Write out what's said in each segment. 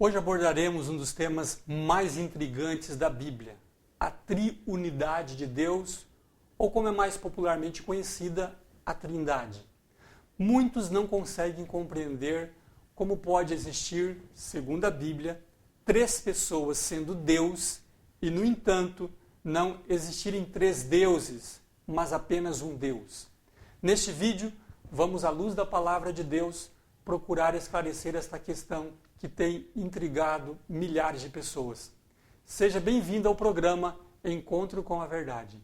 Hoje abordaremos um dos temas mais intrigantes da Bíblia, a triunidade de Deus, ou como é mais popularmente conhecida, a Trindade. Muitos não conseguem compreender como pode existir, segundo a Bíblia, três pessoas sendo Deus e, no entanto, não existirem três deuses, mas apenas um Deus. Neste vídeo, vamos, à luz da palavra de Deus, procurar esclarecer esta questão que tem intrigado milhares de pessoas. Seja bem-vindo ao programa Encontro com a Verdade.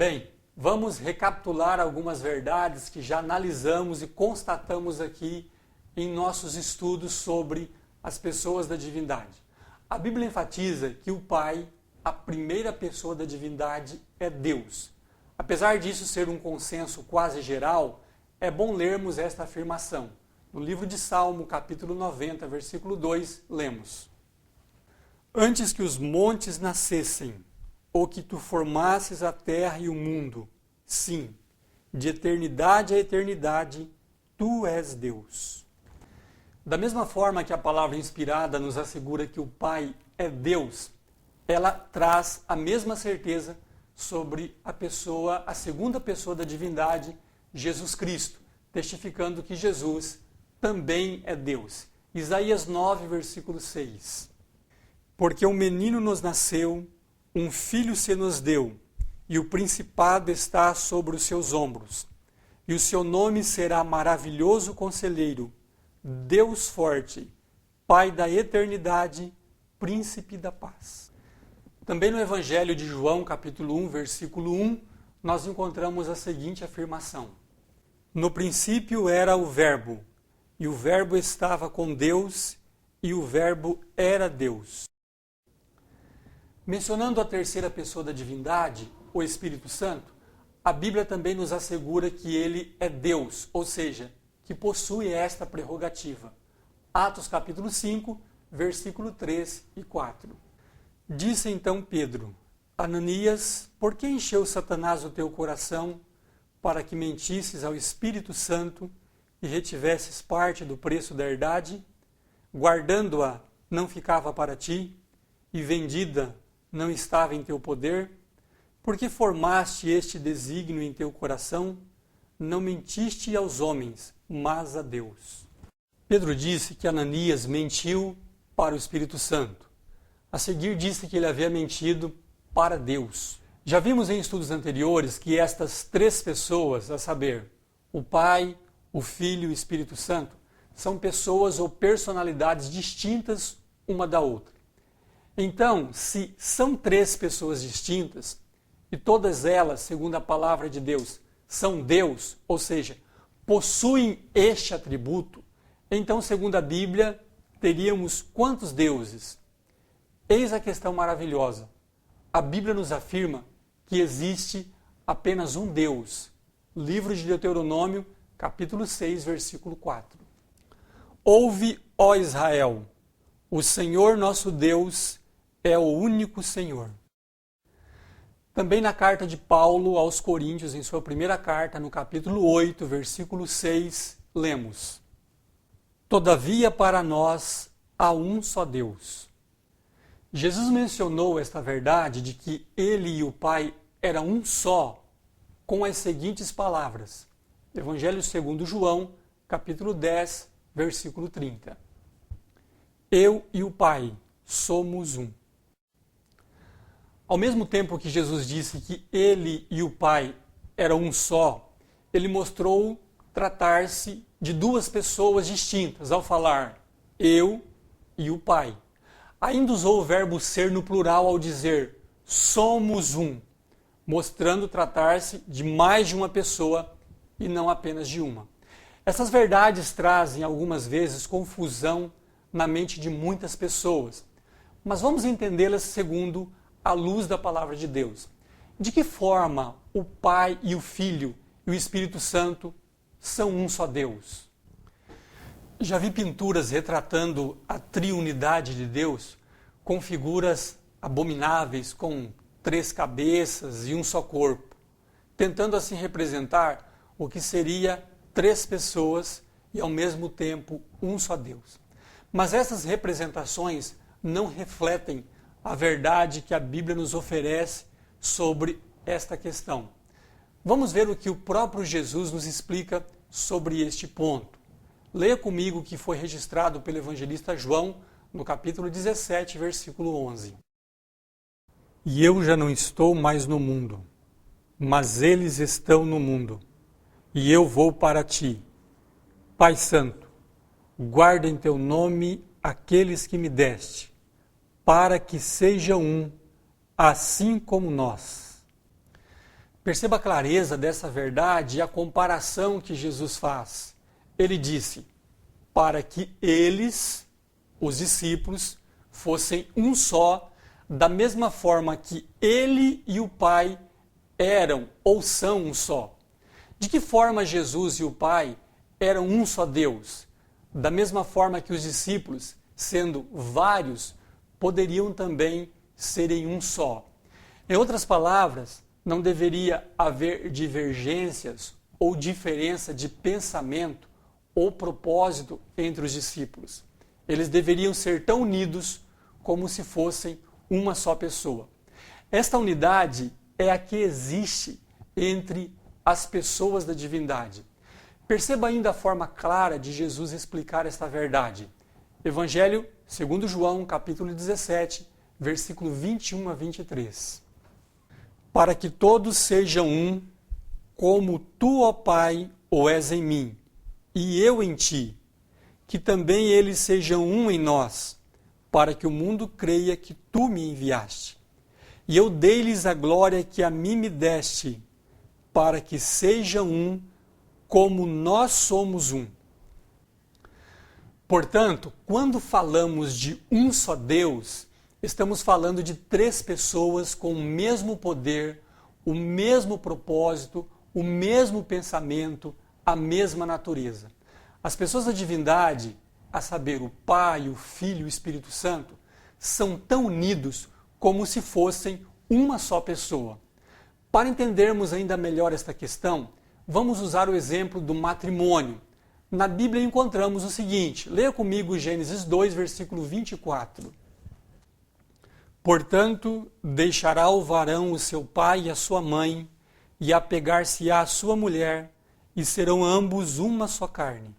Bem, vamos recapitular algumas verdades que já analisamos e constatamos aqui em nossos estudos sobre as pessoas da divindade. A Bíblia enfatiza que o Pai, a primeira pessoa da divindade, é Deus. Apesar disso ser um consenso quase geral, é bom lermos esta afirmação. No livro de Salmo, capítulo 90, versículo 2, lemos: Antes que os montes nascessem, ou que tu formasses a terra e o mundo, sim, de eternidade a eternidade, tu és Deus. Da mesma forma que a palavra inspirada nos assegura que o Pai é Deus, ela traz a mesma certeza sobre a segunda pessoa da divindade, Jesus Cristo, testificando que Jesus também é Deus. Isaías 9, versículo 6. Porque um menino nos nasceu, um filho se nos deu, e o principado está sobre os seus ombros. E o seu nome será Maravilhoso Conselheiro, Deus Forte, Pai da Eternidade, Príncipe da Paz. Também no Evangelho de João, capítulo 1, versículo 1, nós encontramos a seguinte afirmação: No princípio era o Verbo, e o Verbo estava com Deus, e o Verbo era Deus. Mencionando a terceira pessoa da divindade, o Espírito Santo, a Bíblia também nos assegura que ele é Deus, ou seja, que possui esta prerrogativa. Atos capítulo 5, versículo 3 e 4. Disse então Pedro: Ananias, por que encheu Satanás o teu coração para que mentisses ao Espírito Santo e retivesses parte do preço da herdade? Guardando-a não ficava para ti, e vendida não estava em teu poder? Porque formaste este desígnio em teu coração? Não mentiste aos homens, mas a Deus. Pedro disse que Ananias mentiu para o Espírito Santo. A seguir disse que ele havia mentido para Deus. Já vimos em estudos anteriores que estas três pessoas, a saber, o Pai, o Filho e o Espírito Santo, são pessoas ou personalidades distintas uma da outra. Então, se são três pessoas distintas, e todas elas, segundo a palavra de Deus, são Deus, ou seja, possuem este atributo, então, segundo a Bíblia, teríamos quantos deuses? Eis a questão maravilhosa. A Bíblia nos afirma que existe apenas um Deus. Livro de Deuteronômio, capítulo 6, versículo 4. Ouve, ó Israel, o Senhor nosso Deus é o único Senhor. Também na carta de Paulo aos Coríntios, em sua primeira carta, no capítulo 8, versículo 6, lemos: Todavia para nós há um só Deus. Jesus mencionou esta verdade de que ele e o Pai eram um só, com as seguintes palavras. Evangelho segundo João, capítulo 10, versículo 30. Eu e o Pai somos um. Ao mesmo tempo que Jesus disse que ele e o Pai eram um só, ele mostrou tratar-se de duas pessoas distintas ao falar eu e o Pai. Ainda usou o verbo ser no plural ao dizer somos um, mostrando tratar-se de mais de uma pessoa e não apenas de uma. Essas verdades trazem algumas vezes confusão na mente de muitas pessoas. Mas vamos entendê-las segundo a luz da palavra de Deus. De que forma o Pai e o Filho e o Espírito Santo são um só Deus? Já vi pinturas retratando a triunidade de Deus com figuras abomináveis, com 3 cabeças e um só corpo, tentando assim representar o que seria 3 pessoas e ao mesmo tempo um só Deus. Mas essas representações não refletem a verdade que a Bíblia nos oferece sobre esta questão. Vamos ver o que o próprio Jesus nos explica sobre este ponto. Leia comigo o que foi registrado pelo evangelista João no capítulo 17, versículo 11. E eu já não estou mais no mundo, mas eles estão no mundo, e eu vou para ti. Pai Santo, guarda em teu nome aqueles que me deste, para que sejam um, assim como nós. Perceba a clareza dessa verdade e a comparação que Jesus faz. Ele disse, para que eles, os discípulos, fossem um só, da mesma forma que ele e o Pai eram ou são um só. De que forma Jesus e o Pai eram um só Deus? Da mesma forma que os discípulos, sendo vários, poderiam também serem um só. Em outras palavras, não deveria haver divergências ou diferença de pensamento ou propósito entre os discípulos. Eles deveriam ser tão unidos como se fossem uma só pessoa. Esta unidade é a que existe entre as pessoas da divindade. Perceba ainda a forma clara de Jesus explicar esta verdade. Evangelho segundo João, capítulo 17, versículo 21 a 23. Para que todos sejam um, como tu, ó Pai, o és em mim, e eu em ti, que também eles sejam um em nós, para que o mundo creia que tu me enviaste. E eu dei-lhes a glória que a mim me deste, para que sejam um, como nós somos um. Portanto, quando falamos de um só Deus, estamos falando de 3 pessoas com o mesmo poder, o mesmo propósito, o mesmo pensamento, a mesma natureza. As pessoas da divindade, a saber, o Pai, o Filho e o Espírito Santo, são tão unidos como se fossem uma só pessoa. Para entendermos ainda melhor esta questão, vamos usar o exemplo do matrimônio. Na Bíblia encontramos o seguinte, leia comigo Gênesis 2, versículo 24. Portanto, deixará o varão o seu pai e a sua mãe, e apegar-se-á à sua mulher, e serão ambos uma só carne.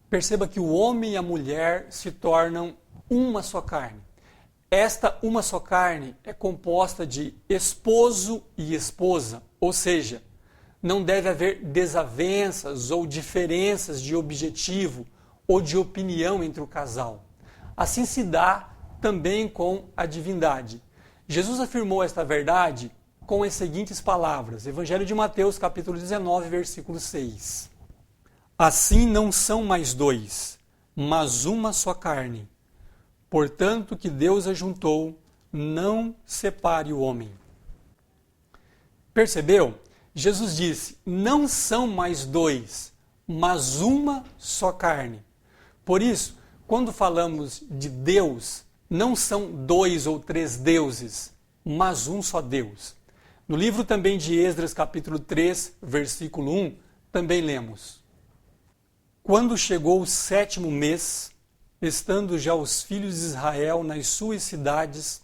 Perceba que o homem e a mulher se tornam uma só carne. Esta uma só carne é composta de esposo e esposa, ou seja, não deve haver desavenças ou diferenças de objetivo ou de opinião entre o casal. Assim se dá também com a divindade. Jesus afirmou esta verdade com as seguintes palavras. Evangelho de Mateus, capítulo 19, versículo 6. Assim não são mais 2, mas uma só carne. Portanto, que Deus ajuntou, não separe o homem. Percebeu? Jesus disse, não são mais 2, mas uma só carne. Por isso, quando falamos de Deus, não são 2 ou 3 deuses, mas um só Deus. No livro também de Esdras, capítulo 3, versículo 1, também lemos. Quando chegou o 7º mês, estando já os filhos de Israel nas suas cidades,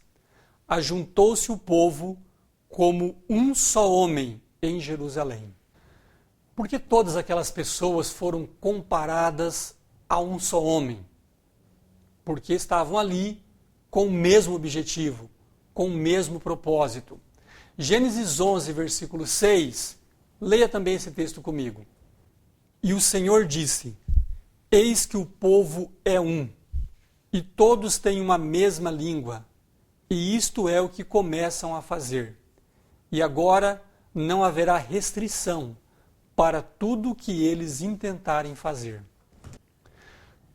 ajuntou-se o povo como um só homem em Jerusalém. Porque todas aquelas pessoas foram comparadas a um só homem? Porque estavam ali com o mesmo objetivo, com o mesmo propósito. Gênesis 11, versículo 6, leia também esse texto comigo. E o Senhor disse, eis que o povo é um, e todos têm uma mesma língua, e isto é o que começam a fazer. E agora não haverá restrição para tudo o que eles intentarem fazer.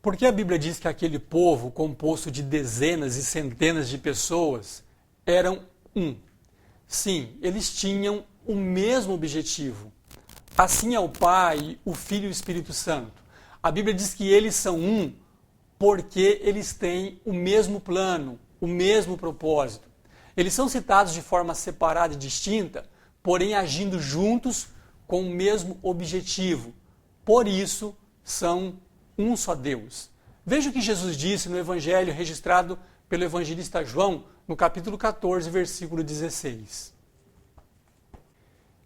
Por que a Bíblia diz que aquele povo, composto de dezenas e centenas de pessoas, eram um? Sim, eles tinham o mesmo objetivo. Assim é o Pai, o Filho e o Espírito Santo. A Bíblia diz que eles são um porque eles têm o mesmo plano, o mesmo propósito. Eles são citados de forma separada e distinta, porém agindo juntos com o mesmo objetivo. Por isso, são um só Deus. Veja o que Jesus disse no Evangelho registrado pelo evangelista João, no capítulo 14, versículo 16.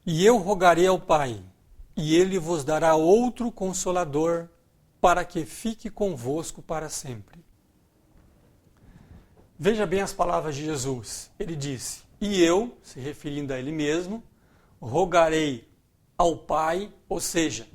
E eu rogarei ao Pai, e ele vos dará outro Consolador, para que fique convosco para sempre. Veja bem as palavras de Jesus. Ele disse, e eu, se referindo a ele mesmo, rogarei ao Pai, ou seja,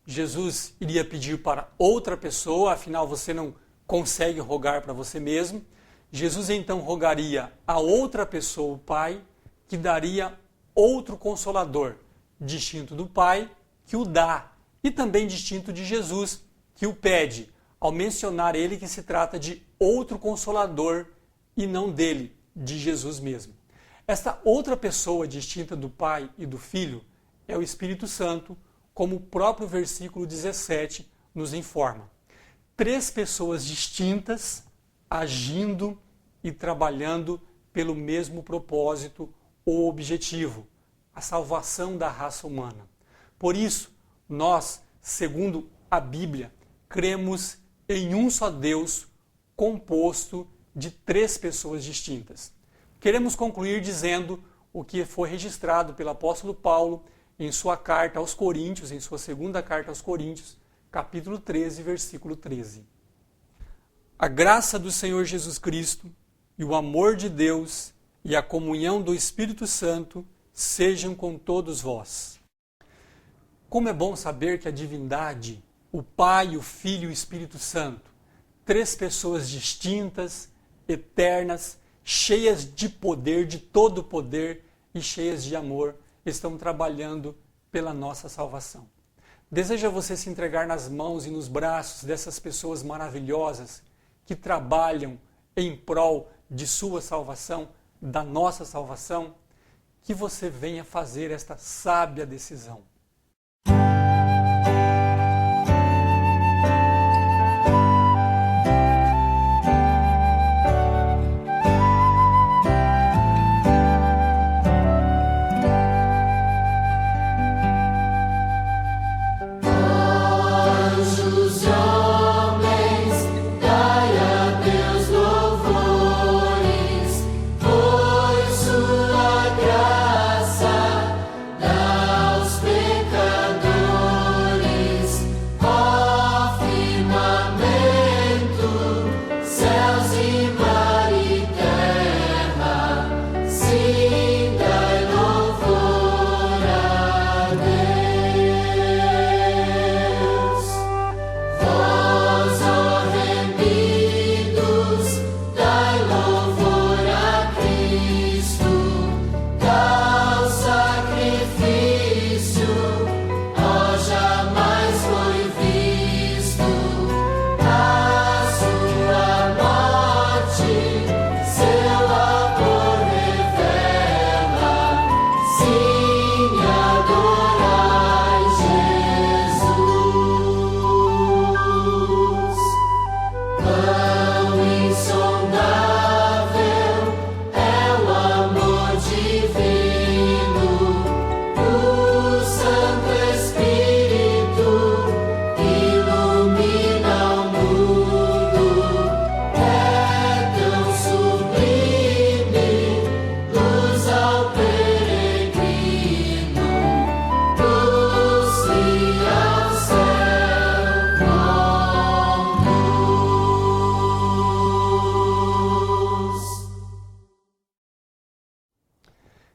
Jesus iria pedir para outra pessoa, afinal você não consegue rogar para você mesmo. Jesus então rogaria a outra pessoa, o Pai, que daria outro Consolador, distinto do Pai, que o dá, e também distinto de Jesus, que o pede, ao mencionar ele que se trata de outro Consolador e não dele, de Jesus mesmo. Esta outra pessoa distinta do Pai e do Filho é o Espírito Santo, como o próprio versículo 17 nos informa. 3 pessoas distintas agindo e trabalhando pelo mesmo propósito ou objetivo, a salvação da raça humana. Por isso, nós, segundo a Bíblia, cremos em um só Deus composto de 3 pessoas distintas. Queremos concluir dizendo o que foi registrado pelo apóstolo Paulo em sua carta aos Coríntios, em sua segunda carta aos Coríntios, capítulo 13, versículo 13. A graça do Senhor Jesus Cristo e o amor de Deus e a comunhão do Espírito Santo sejam com todos vós. Como é bom saber que a divindade, o Pai, o Filho e o Espírito Santo, 3 pessoas distintas, eternas, cheias de poder, de todo poder e cheias de amor, estão trabalhando pela nossa salvação. Deseja você se entregar nas mãos e nos braços dessas pessoas maravilhosas que trabalham em prol de sua salvação, da nossa salvação? Que você venha fazer esta sábia decisão.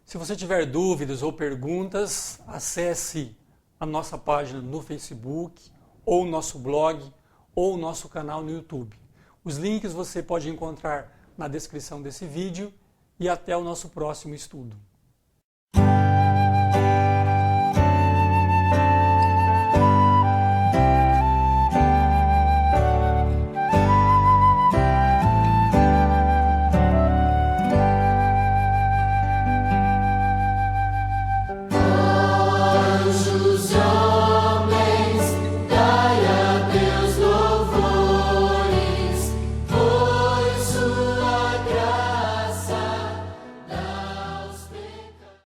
Se você tiver dúvidas ou perguntas, acesse a nossa página no Facebook, ou o nosso blog, ou o nosso canal no YouTube. Os links você pode encontrar na descrição desse vídeo e até o nosso próximo estudo.